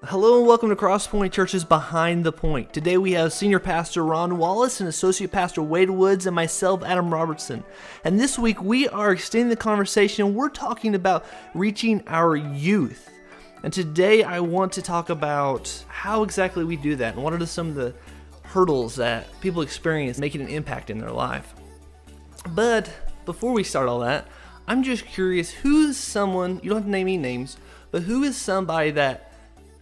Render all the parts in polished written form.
Hello and welcome to Crosspoint Church's Behind the Point. Today we have Senior Pastor Ron Wallace and Associate Pastor Wade Woods and myself, Adam Robertson. And this week we are extending the conversation. We're talking about reaching our youth. And today I want to talk about how exactly we do that and what are some of the hurdles that people experience making an impact in their life. But before we start all that, I'm just curious, who's someone, you don't have to name any names, but who is somebody that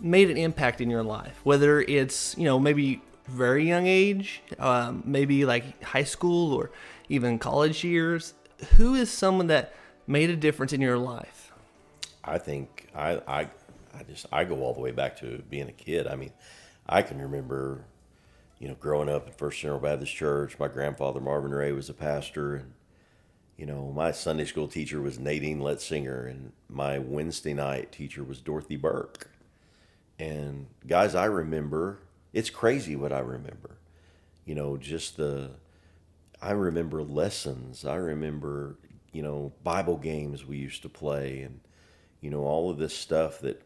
made an impact in your life? Whether it's, maybe very young age, maybe like high school or even college years. Who is someone that made a difference in your life? I think I go all the way back to being a kid. I mean, I can remember, growing up at First General Baptist Church. My grandfather Marvin Ray was a pastor, and my Sunday school teacher was Nadine Letzinger, and my Wednesday night teacher was Dorothy Burke. And guys, I remember, it's crazy what I remember. I remember lessons. I remember, Bible games we used to play, and, all of this stuff that,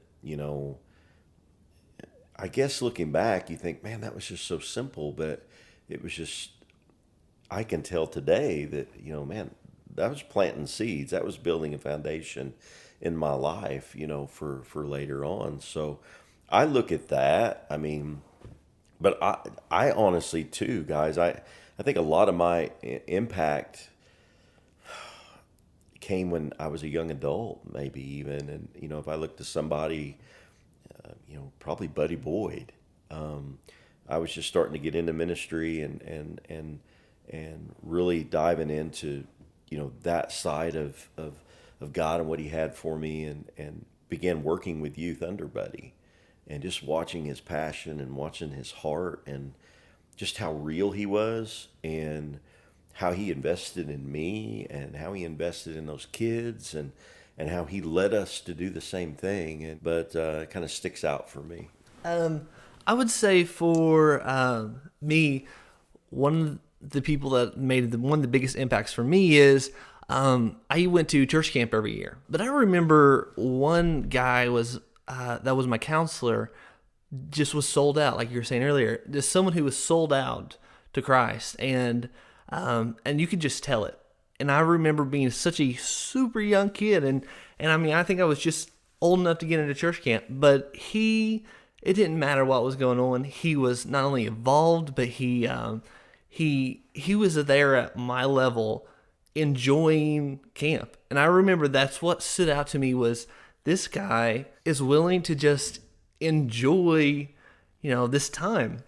I guess looking back, you think, man, that was just so simple, but it was just, I can tell today that, man, that was planting seeds. That was building a foundation in my life, for later on. So I look at that. I mean, but I honestly too, guys, I think a lot of my impact came when I was a young adult, maybe even. And, if I look to somebody, probably Buddy Boyd, I was just starting to get into ministry and really diving into, that side of God and what he had for me, and began working with youth under Buddy. And just watching his passion and watching his heart and just how real he was and how he invested in me and how he invested in those kids and how he led us to do the same thing. But it kind of sticks out for me. I would say for me, one of the people that made one of the biggest impacts for me is I went to church camp every year. But I remember one guy that was my counselor, just was sold out, like you were saying earlier. Just someone who was sold out to Christ, and you could just tell it. And I remember being such a super young kid, and I mean, I think I was just old enough to get into church camp, but it didn't matter what was going on. He was not only involved, but he was there at my level, enjoying camp. And I remember that's what stood out to me was, this guy is willing to just enjoy, this time.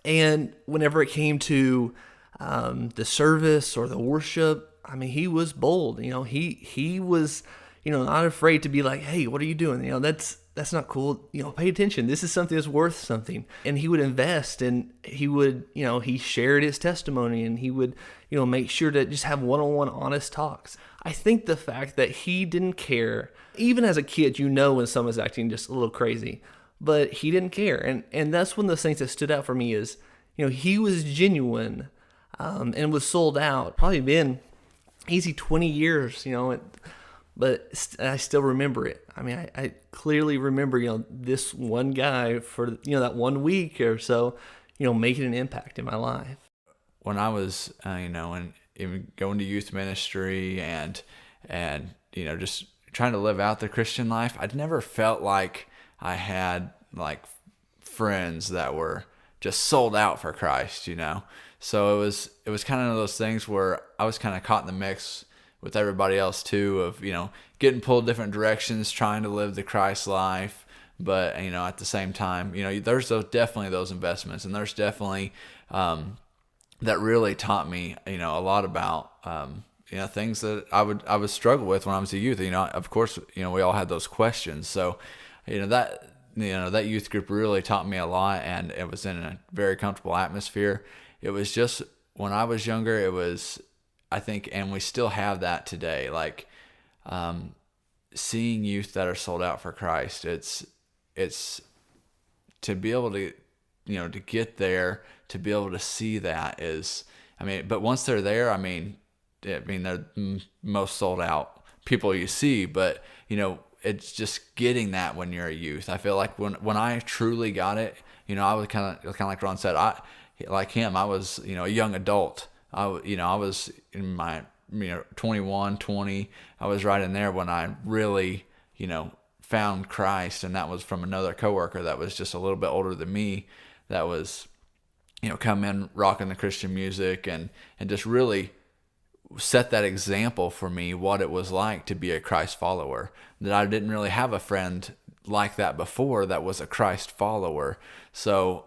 And whenever it came to the service or the worship, I mean, he was bold. He was, not afraid to be like, hey, what are you doing? That's not cool. Pay attention. This is something that's worth something. And he would invest, and he would, he shared his testimony, and he would, make sure to just have one-on-one honest talks. I think the fact that he didn't care, even as a kid, when someone's acting just a little crazy, but he didn't care. And that's one of the things that stood out for me is, he was genuine, and was sold out. Probably been easy 20 years, but I still remember it. I mean, I clearly remember, this one guy for, that 1 week or so, making an impact in my life. When I was, and even going to youth ministry and just trying to live out the Christian life, I'd never felt like I had like friends that were just sold out for Christ, So it was kind of those things where I was kind of caught in the mix with everybody else too, of, getting pulled different directions, trying to live the Christ life. But, at the same time, there's definitely those investments, and there's definitely, that really taught me, a lot about, things that I would struggle with when I was a youth. Of course, we all had those questions. So, that youth group really taught me a lot, and it was in a very comfortable atmosphere. It was just, when I was younger, it was, I think, and we still have that today, like, seeing youth that are sold out for Christ. It's to be able to, to get there, to be able to see that is, but once they're there, they're most sold out people you see, but it's just getting that when you're a youth. I feel like when I truly got it, I was kind of like Ron said, like him, I was, a young adult. I was in my, 21, 20. I was right in there when I really, found Christ, and that was from another coworker that was just a little bit older than me, that was, come in rocking the Christian music and just really set that example for me what it was like to be a Christ follower. That I didn't really have a friend like that before that was a Christ follower. So,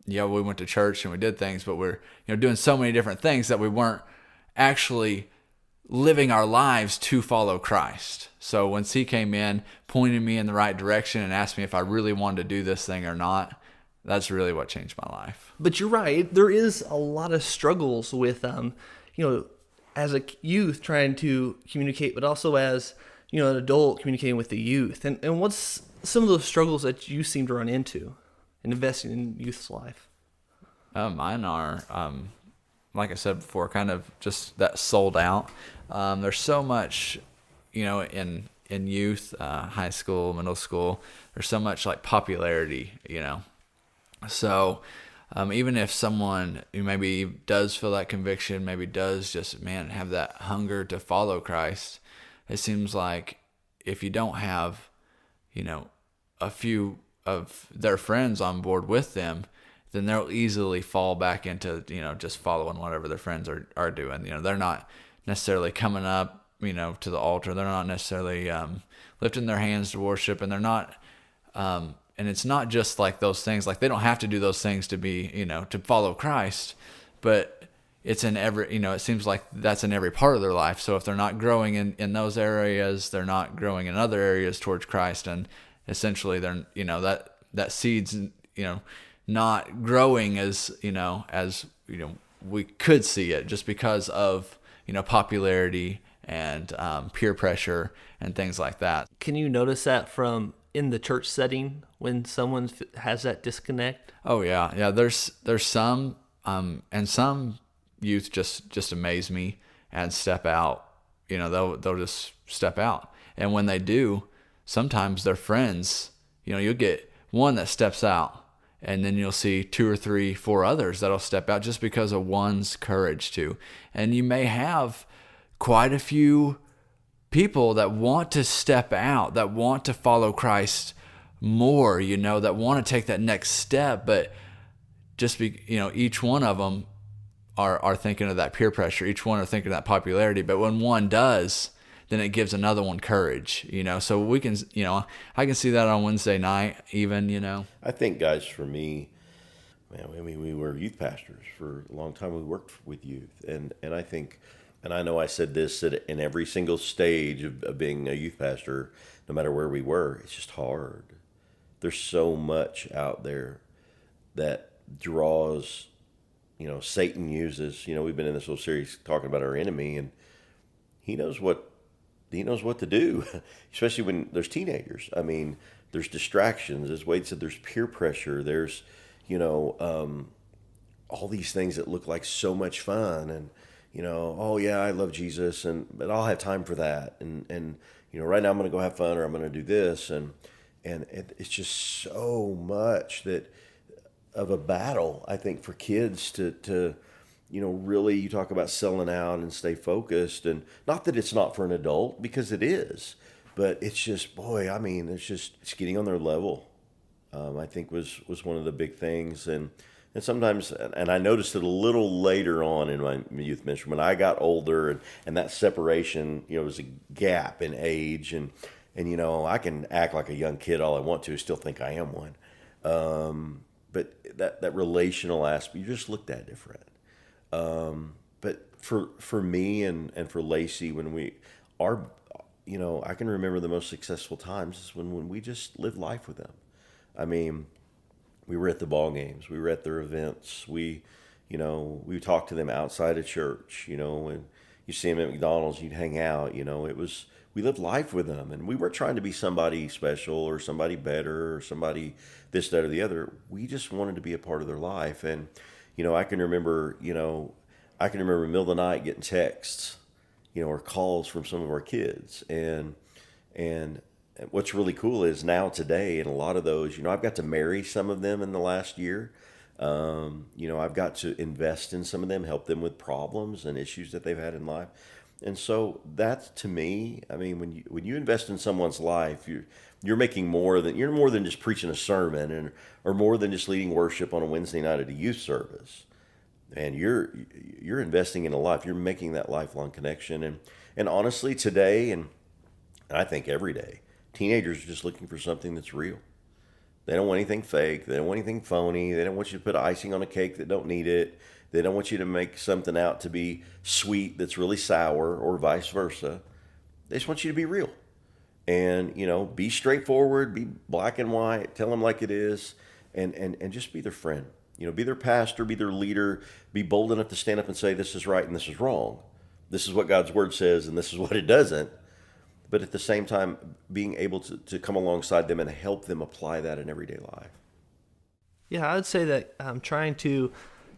we went to church and we did things, but we're, doing so many different things that we weren't actually living our lives to follow Christ. So once he came in, pointed me in the right direction and asked me if I really wanted to do this thing or not, that's really what changed my life. But you're right. There is a lot of struggles with, as a youth trying to communicate, but also as, an adult communicating with the youth. And what's some of those struggles that you seem to run into in investing in youth's life? Mine are, like I said before, kind of just that sold out. There's so much, in youth, high school, middle school, there's so much like popularity, So even if someone who maybe does feel that conviction, maybe does just, have that hunger to follow Christ, it seems like if you don't have, a few of their friends on board with them, then they'll easily fall back into, just following whatever their friends are doing. They're not necessarily coming up, to the altar. They're not necessarily lifting their hands to worship, and they're not, and it's not just like those things, like they don't have to do those things to be, to follow Christ, but it's in every, it seems like that's in every part of their life. So if they're not growing in those areas, they're not growing in other areas towards Christ, and essentially they're, that seed's, not growing as we could see it, just because of popularity and peer pressure and things like that. Can you notice that from in the church setting when someone has that disconnect? Oh yeah. There's some and some youth just amaze me and step out. They'll just step out, and when they do, sometimes their friends, you'll get one that steps out, and then you'll see 2 or 3, 4 others that'll step out just because of one's courage to. And you may have quite a few people that want to step out, that want to follow Christ more, that want to take that next step, but just each one of them are thinking of that peer pressure. Each one are thinking of that popularity. But when one does, then it gives another one courage, So we can, I can see that on Wednesday night even, I think, guys, for me, we were youth pastors for a long time. We worked with youth, and I think, and I know I said this in every single stage of being a youth pastor, no matter where we were, it's just hard. There's so much out there that draws, Satan uses. We've been in this whole series talking about our enemy, and he knows what to do, especially when there's teenagers. I mean, there's distractions. As Wade said, there's peer pressure. There's, all these things that look like so much fun, and, oh yeah, I love Jesus, but I'll have time for that. And right now I'm going to go have fun, or I'm going to do this. And it's just so much of a battle, I think, for kids to really, you talk about selling out and stay focused, and not that it's not for an adult, because it is, but it's just, boy, I mean, it's getting on their level. I think was one of the big things. And sometimes, and I noticed it a little later on in my youth ministry, when I got older, and that separation, was a gap in age, and I can act like a young kid all I want to, still think I am one. But that relational aspect, you just looked at different. But for me and for Lacey, when I can remember the most successful times is when we just lived life with them. I mean, we were at the ball games, we were at their events, we talked to them outside of church, when you see them at McDonald's, you'd hang out, we lived life with them, and we weren't trying to be somebody special or somebody better or somebody this, that, or the other. We just wanted to be a part of their life. And I can remember in the middle of the night getting texts, or calls from some of our kids, and what's really cool is now today, and a lot of those, I've got to marry some of them in the last year. I've got to invest in some of them, help them with problems and issues that they've had in life. And so that, to me, I mean, when you invest in someone's life, you're more than just preaching a sermon, or more than just leading worship on a Wednesday night at a youth service. And you're investing in a life. You're making that lifelong connection. And honestly, today, and I think every day, teenagers are just looking for something that's real. They don't want anything fake. They don't want anything phony. They don't want you to put icing on a cake that don't need it. They don't want you to make something out to be sweet that's really sour, or vice versa. They just want you to be real. And, be straightforward, be black and white, tell them like it is, and just be their friend. Be their pastor, be their leader, be bold enough to stand up and say, this is right and this is wrong. This is what God's word says and this is what it doesn't. But at the same time, being able to come alongside them and help them apply that in everyday life. Yeah, I would say that trying to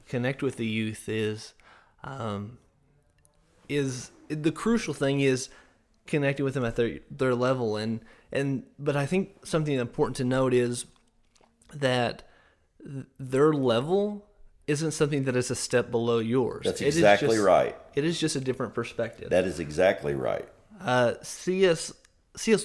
connect with the youth is the crucial thing is connecting with them at their level. But I think something important to note is that their level isn't something that is a step below yours. That's exactly right. It is just a different perspective. That is exactly right. C.S.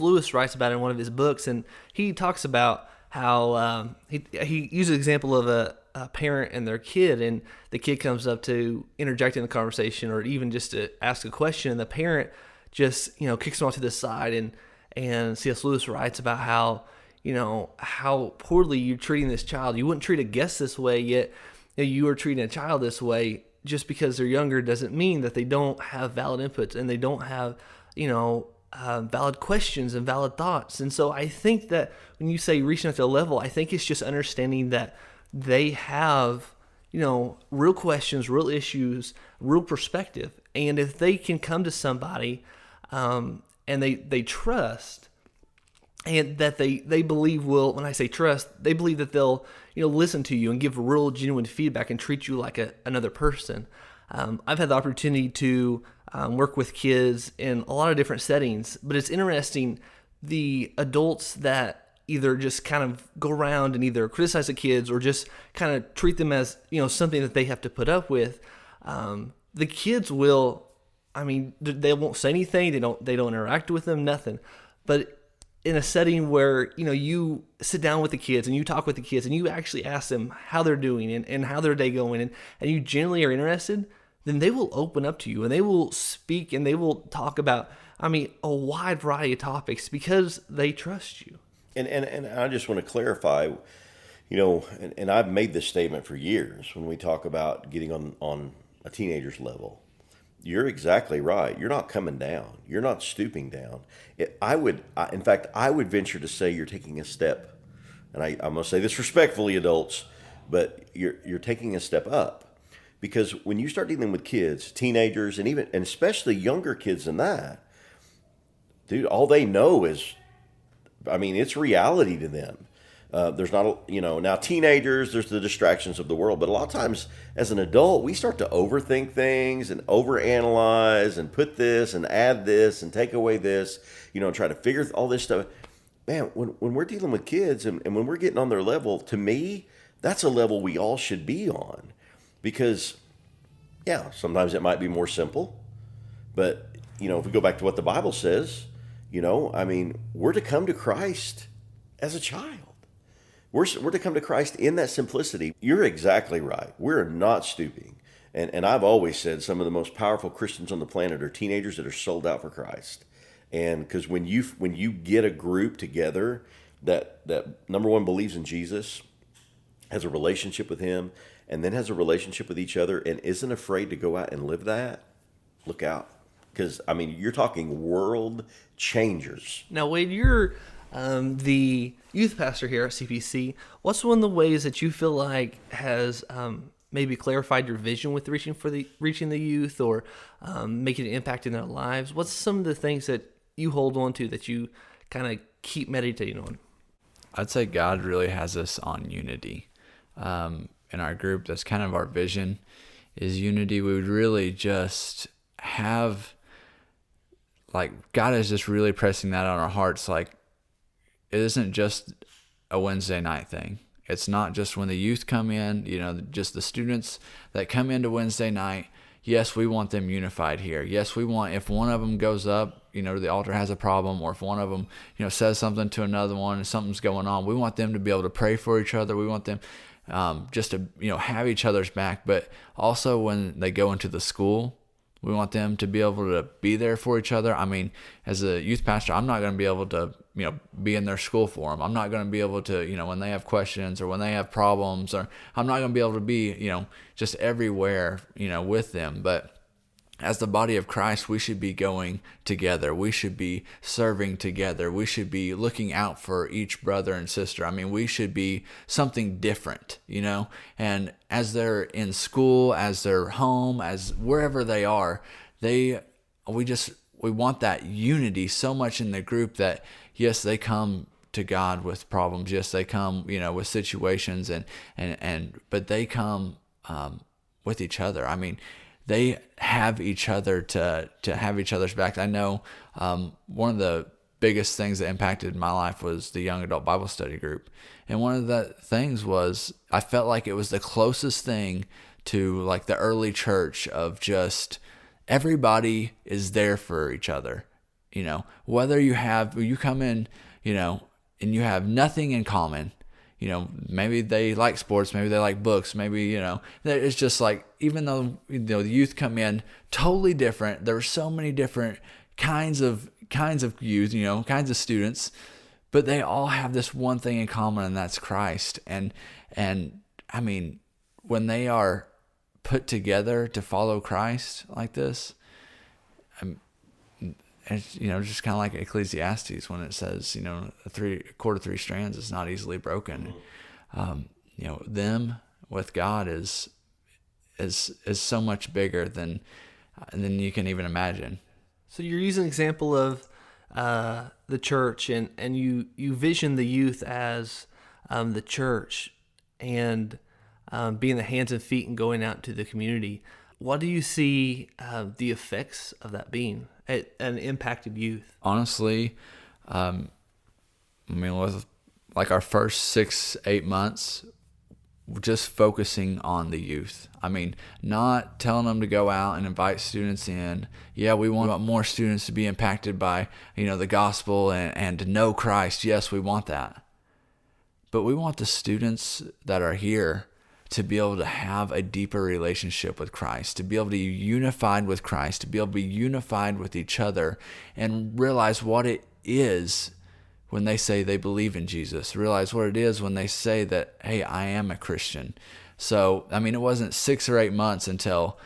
Lewis writes about it in one of his books, and he talks about how he uses an example of a parent and their kid, and the kid comes up to interject in the conversation or even just to ask a question, and the parent just kicks them off to the side, and C.S. Lewis writes about how poorly you're treating this child. You wouldn't treat a guest this way, yet you are treating a child this way. Just because they're younger doesn't mean that they don't have valid inputs and they don't have valid questions and valid thoughts. And so I think that when you say reaching at their level, I think it's just understanding that they have real questions, real issues, real perspective. And if they can come to somebody and they trust, and that they believe when I say trust, they believe that they'll listen to you and give real genuine feedback and treat you like another person. I've had the opportunity to work with kids in a lot of different settings, but it's interesting, the adults that either just kind of go around and either criticize the kids or just kind of treat them as something that they have to put up with. The kids will, they won't say anything, they don't interact with them, nothing. But in a setting where you sit down with the kids and you talk with the kids and you actually ask them how they're doing and how their day going, and you genuinely are interested, then they will open up to you and they will speak and they will talk about a wide variety of topics because they trust you. And I just want to clarify, and I've made this statement for years when we talk about getting on a teenager's level. You're exactly right. You're not coming down. You're not stooping down. In fact, I would venture to say you're taking a step, and I'm going to say this respectfully, adults, but you're taking a step up, because when you start dealing with kids, teenagers, and especially younger kids than that, dude, all they know is, it's reality to them. There's not, now teenagers, there's the distractions of the world, but a lot of times as an adult, we start to overthink things and overanalyze and put this and add this and take away this, try to figure all this stuff. Man, when we're dealing with kids and when we're getting on their level, to me, that's a level we all should be on, because sometimes it might be more simple, but if we go back to what the Bible says, we're to come to Christ as a child. We're to come to Christ in that simplicity. You're exactly right. We're not stooping. And I've always said some of the most powerful Christians on the planet are teenagers that are sold out for Christ. And because when you get a group together that number one believes in Jesus, has a relationship with him, and then has a relationship with each other and isn't afraid to go out and live that, look out. Because, you're talking world changers. Now, Wade, you're the youth pastor here at CPC. What's one of the ways that you feel like has maybe clarified your vision with reaching the youth, or making an impact in their lives? What's some of the things that you hold on to that you kind of keep meditating on? I'd say God really has us on unity. In our group, that's kind of our vision, is unity. We would really just have, God is just really pressing that on our hearts. it isn't just a Wednesday night thing. It's not just when the youth come in, just the students that come into Wednesday night. Yes, we want them unified here. Yes, we want, if one of them goes up, to the altar, has a problem, or if one of them, says something to another one and something's going on, we want them to be able to pray for each other. We want them just to, have each other's back. But also when they go into the school, we want them to be able to be there for each other. I mean, as a youth pastor, I'm not going to be able to, be in their school for them. I'm not going to be able to, when they have questions or when they have problems, or I'm not going to be able to be, just everywhere, with them. But as the body of Christ, we should be going together. We should be serving together. We should be looking out for each brother and sister. I mean, we should be something different, And as they're in school, as they're home, as wherever they are, we want that unity so much in the group that, yes, they come to God with problems. Yes, they come, with situations, but they come with each other. I mean, they have each other to have each other's back. I know one of the biggest things that impacted my life was the young adult Bible study group. And one of the things was I felt like it was the closest thing to like the early church of just everybody is there for each other. Whether you come in, and you have nothing in common. Maybe they like sports, maybe they like books, maybe, it's just like, even though, the youth come in totally different, there are so many different kinds of youth, kinds of students, but they all have this one thing in common, and that's Christ. And I mean, when they are put together to follow Christ like this, it's, just kind of like Ecclesiastes when it says, a cord of three strands is not easily broken. Them with God is so much bigger than you can even imagine. So you're using an example of the church, and you vision the youth as the church and being the hands and feet and going out to the community. What do you see the effects of that being at an impacted youth? Honestly, with like our first 6-8 months, just focusing on the youth. I mean, not telling them to go out and invite students in. Yeah, we want more students to be impacted by, the gospel and to know Christ. Yes, we want that. But we want the students that are here to be able to have a deeper relationship with Christ, to be able to be unified with Christ, to be able to be unified with each other, and realize what it is when they say they believe in Jesus, realize what it is when they say that, hey, I am a Christian. So, I mean, it wasn't 6 or 8 months until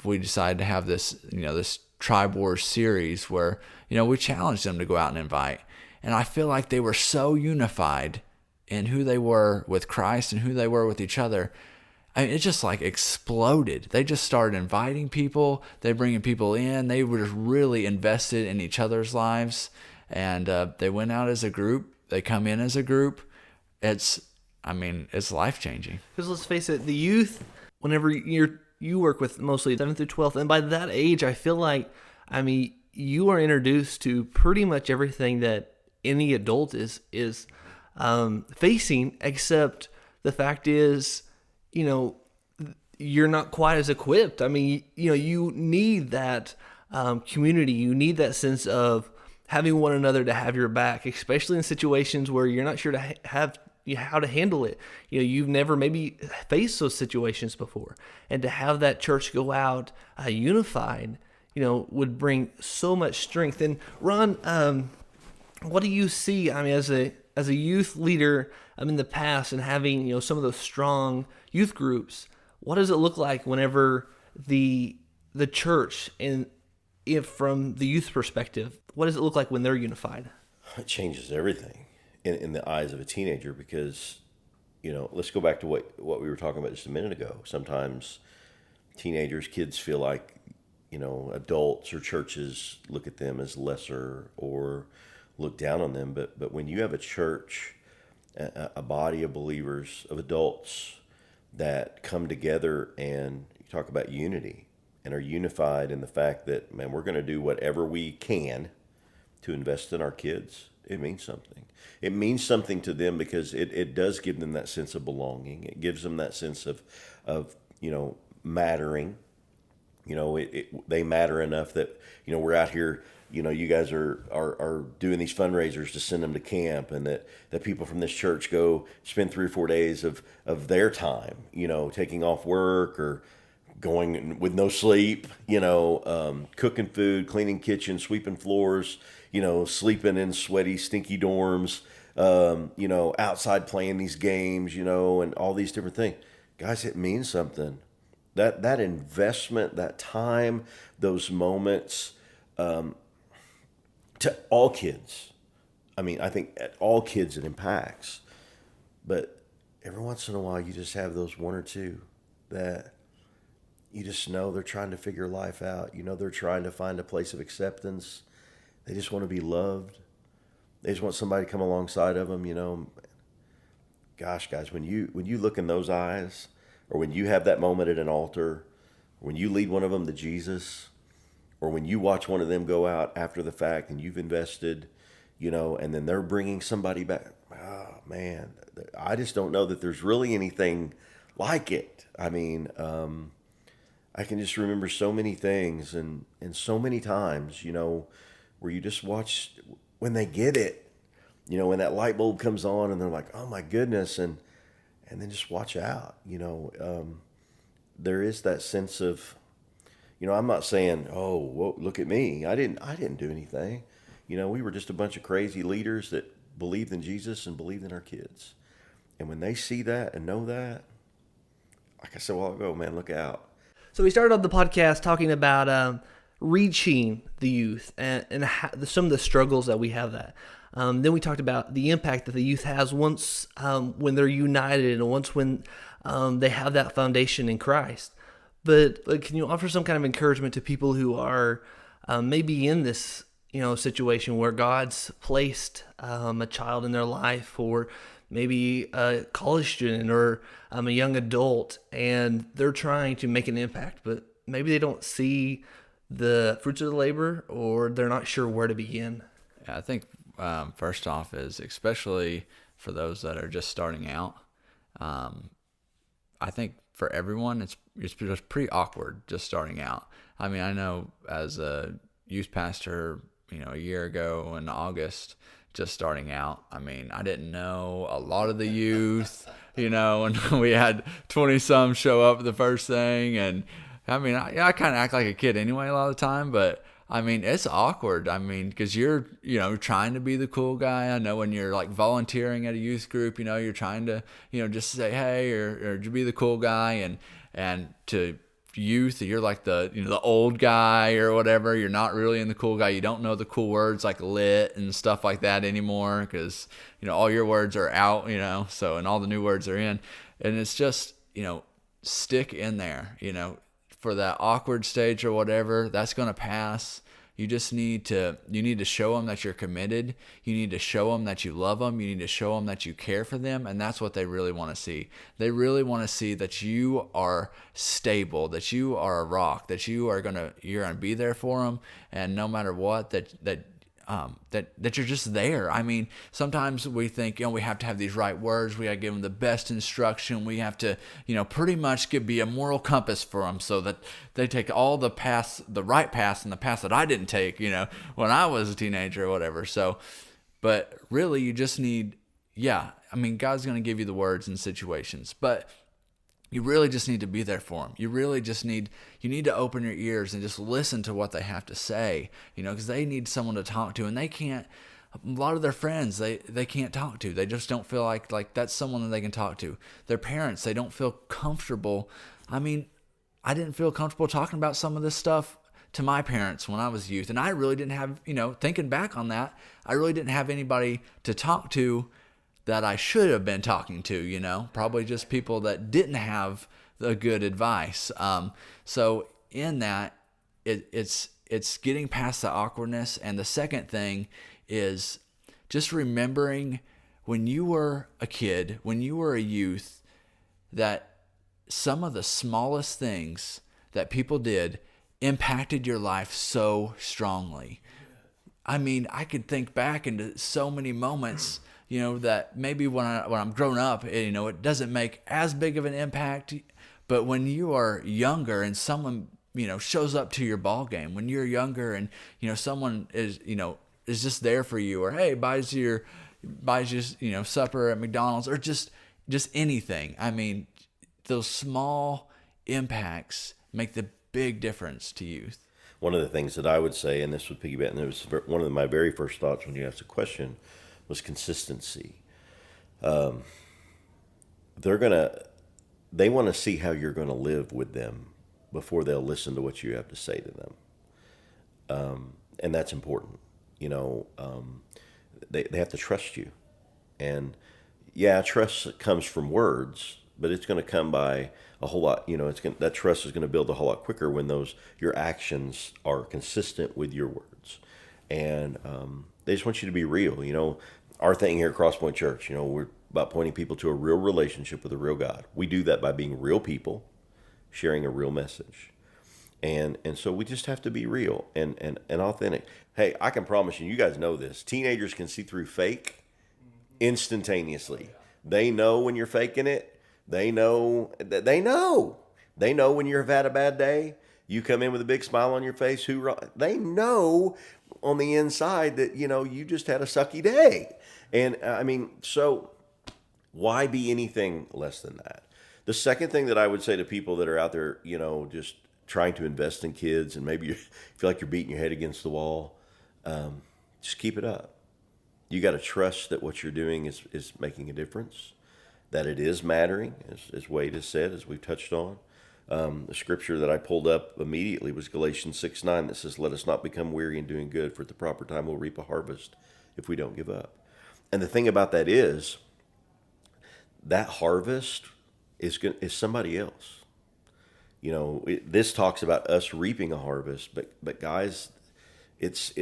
we decided to have this, this Tribe Wars series where, we challenged them to go out and invite. And I feel like they were so unified in who they were with Christ and who they were with each other. I mean, it just like exploded. They just started inviting people. They bringing people in. They were just really invested in each other's lives. And they went out as a group. They come in as a group. It's life-changing. Because let's face it, the youth, whenever you work with mostly 7th through 12th, and by that age, I feel like, you are introduced to pretty much everything that any adult is facing, except the fact is, you're not quite as equipped. I mean, you need that community. You need that sense of having one another to have your back, especially in situations where you're not sure to how to handle it. You've never maybe faced those situations before, and to have that church go out unified, would bring so much strength. And Ron, what do you see? I mean, as a youth leader, in the past, and having some of those strong youth groups, what does it look like whenever the church, and if from the youth perspective, what does it look like when they're unified? It changes everything in the eyes of a teenager, because let's go back to what we were talking about just a minute ago. Sometimes kids feel like adults or churches look at them as lesser or look down on them. But when you have a church, a body of believers, of adults that come together, and you talk about unity and are unified in the fact that, man, we're going to do whatever we can to invest in our kids, it means something. It means something to them because it does give them that sense of belonging. It gives them that sense of mattering. They matter enough that, we're out here, you guys are doing these fundraisers to send them to camp, and that people from this church go spend 3 or 4 days of their time, taking off work or going with no sleep, cooking food, cleaning kitchens, sweeping floors, sleeping in sweaty, stinky dorms, outside playing these games, and all these different things. Guys, it means something. That investment, that time, those moments, to all kids. I mean, I think at all kids it impacts. But every once in a while, you just have those one or two that you just know they're trying to figure life out. They're trying to find a place of acceptance. They just want to be loved. They just want somebody to come alongside of them, Gosh, guys, when you look in those eyes, or when you have that moment at an altar, when you lead one of them to Jesus, or when you watch one of them go out after the fact and you've invested, and then they're bringing somebody back. Oh, man, I just don't know that there's really anything like it. I mean, I can just remember so many things and so many times, where you just watch when they get it, when that light bulb comes on and they're like, oh my goodness. And then just watch out, there is that sense of, I'm not saying, oh, whoa, look at me. I didn't do anything. We were just a bunch of crazy leaders that believed in Jesus and believed in our kids. And when they see that and know that, like I said a while ago, man, look out. So we started on the podcast talking about reaching the youth and some of the struggles that we have that. Then we talked about the impact that the youth has once when they're united and once when they have that foundation in Christ. But can you offer some kind of encouragement to people who are maybe in this situation where God's placed a child in their life, or maybe a college student or a young adult, and they're trying to make an impact, but maybe they don't see the fruits of the labor, or they're not sure where to begin? Yeah, I think first off is, especially for those that are just starting out, I think for everyone it's just pretty awkward just starting out. I mean, I know as a youth pastor, a year ago in August, just starting out, I mean, I didn't know a lot of the youth, and we had 20 some show up the first thing, and I mean, I kind of act like a kid anyway a lot of the time, but I mean, it's awkward. I mean, because you're, trying to be the cool guy. I know when you're like volunteering at a youth group, you're trying to, just say, hey, or to be the cool guy, and to youth, you're like the old guy or whatever. You're not really in the cool guy. You don't know the cool words like lit and stuff like that anymore, because, all your words are out, so, and all the new words are in. And it's just, stick in there, for that awkward stage or whatever. That's going to pass. You just need to show them that you're committed. You need to show them that you love them. You need to show them that you care for them. And that's what they really want to see. They really want to see that you are stable, that you are a rock, that you're going to be there for them. And no matter what, that you're just there. I mean, sometimes we think, we have to have these right words. We got to give them the best instruction. We have to, pretty much be a moral compass for them so that they take all the right paths and the paths that I didn't take, when I was a teenager or whatever. So, but really you just need, God's going to give you the words in situations, but you really just need to be there for them. You really just need to open your ears and just listen to what they have to say, because they need someone to talk to, and they can't, a lot of their friends, they can't talk to. They just don't feel like that's someone that they can talk to. Their parents, they don't feel comfortable. I mean, I didn't feel comfortable talking about some of this stuff to my parents when I was youth, and I really didn't have, thinking back on that, I really didn't have anybody to talk to that I should have been talking to, probably just people that didn't have the good advice. So in that, it's getting past the awkwardness. And the second thing is just remembering when you were a kid, when you were a youth, that some of the smallest things that people did impacted your life so strongly. I mean, I could think back into so many moments, that maybe when I'm grown up, it doesn't make as big of an impact. But when you are younger and someone, shows up to your ball game, when you're younger and, someone is just there for you, or, hey, buys you, supper at McDonald's, or just anything. I mean, those small impacts make the big difference to youth. One of the things that I would say, and this would piggyback, and it was one of my very first thoughts when you asked the question, was consistency. They want to see how you're going to live with them before they'll listen to what you have to say to them. And that's important. They have to trust you. And yeah, trust comes from words, but it's going to come by a whole lot. That trust is going to build a whole lot quicker when your actions are consistent with your words. And they just want you to be real. Our thing here at Crosspoint Church, we're about pointing people to a real relationship with a real God. We do that by being real people, sharing a real message. And so we just have to be real and authentic. Hey, I can promise you guys know this. Teenagers can see through fake instantaneously. They know when you're faking it. They know when you've had a bad day. You come in with a big smile on your face. They know on the inside that, you just had a sucky day. And so why be anything less than that? The second thing that I would say to people that are out there, just trying to invest in kids, and maybe you feel like you're beating your head against the wall, just keep it up. You got to trust that what you're doing is making a difference, that it is mattering, as Wade has said, as we've touched on. The scripture that I pulled up immediately was Galatians 6:9 that says, "Let us not become weary in doing good, for at the proper time we'll reap a harvest if we don't give up." And the thing about that is, that harvest is somebody else. This talks about us reaping a harvest, but guys, it's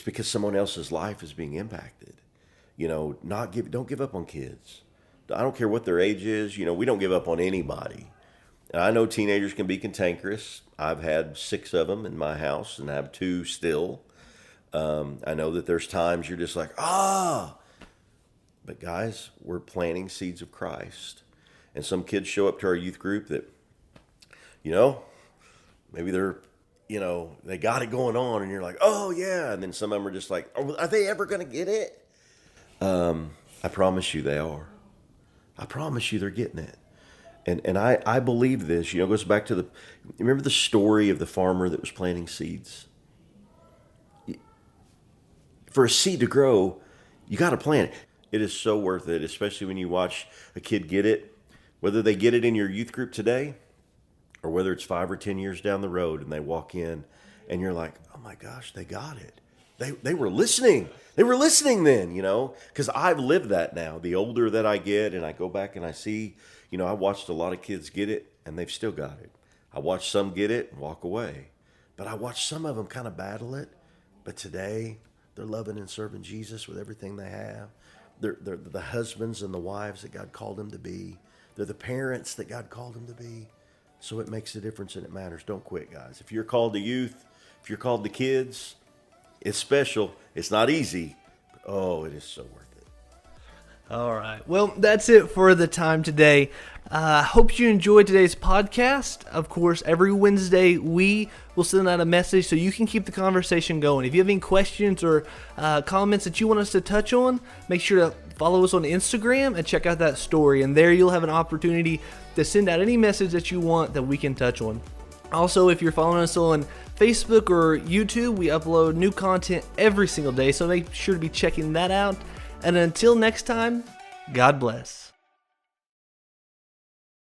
because someone else's life is being impacted. Don't give up on kids. I don't care what their age is. We don't give up on anybody. And I know teenagers can be cantankerous. I've had 6 of them in my house, and I have 2 still. I know that there's times you're just like, but guys, we're planting seeds of Christ. And some kids show up to our youth group that, maybe they're, they got it going on, and you're like, oh yeah. And then some of them are just like, are they ever going to get it? I promise you they are. I promise you they're getting it. And I believe this, it goes back to remember the story of the farmer that was planting seeds? For a seed to grow, you got to plant it. It is so worth it, especially when you watch a kid get it, whether they get it in your youth group today or whether it's 5 or 10 years down the road and they walk in and you're like, oh my gosh, they got it. They were listening. They were listening then, because I've lived that now. The older that I get and I go back and I see, I watched a lot of kids get it and they've still got it. I watched some get it and walk away. But I watched some of them kind of battle it. But today, they're loving and serving Jesus with everything they have. They're the husbands and the wives that God called them to be. They're the parents that God called them to be. So it makes a difference and it matters. Don't quit, guys. If you're called to youth, if you're called to kids, it's special. It's not easy. But, it is so worth it. All right. Well, that's it for the time today. Hope you enjoyed today's podcast. Of course, every Wednesday we will send out a message so you can keep the conversation going. If you have any questions or comments that you want us to touch on, make sure to follow us on Instagram and check out that story. And there you'll have an opportunity to send out any message that you want that we can touch on. Also, if you're following us on Facebook or YouTube, we upload new content every single day, so make sure to be checking that out. And until next time, God bless.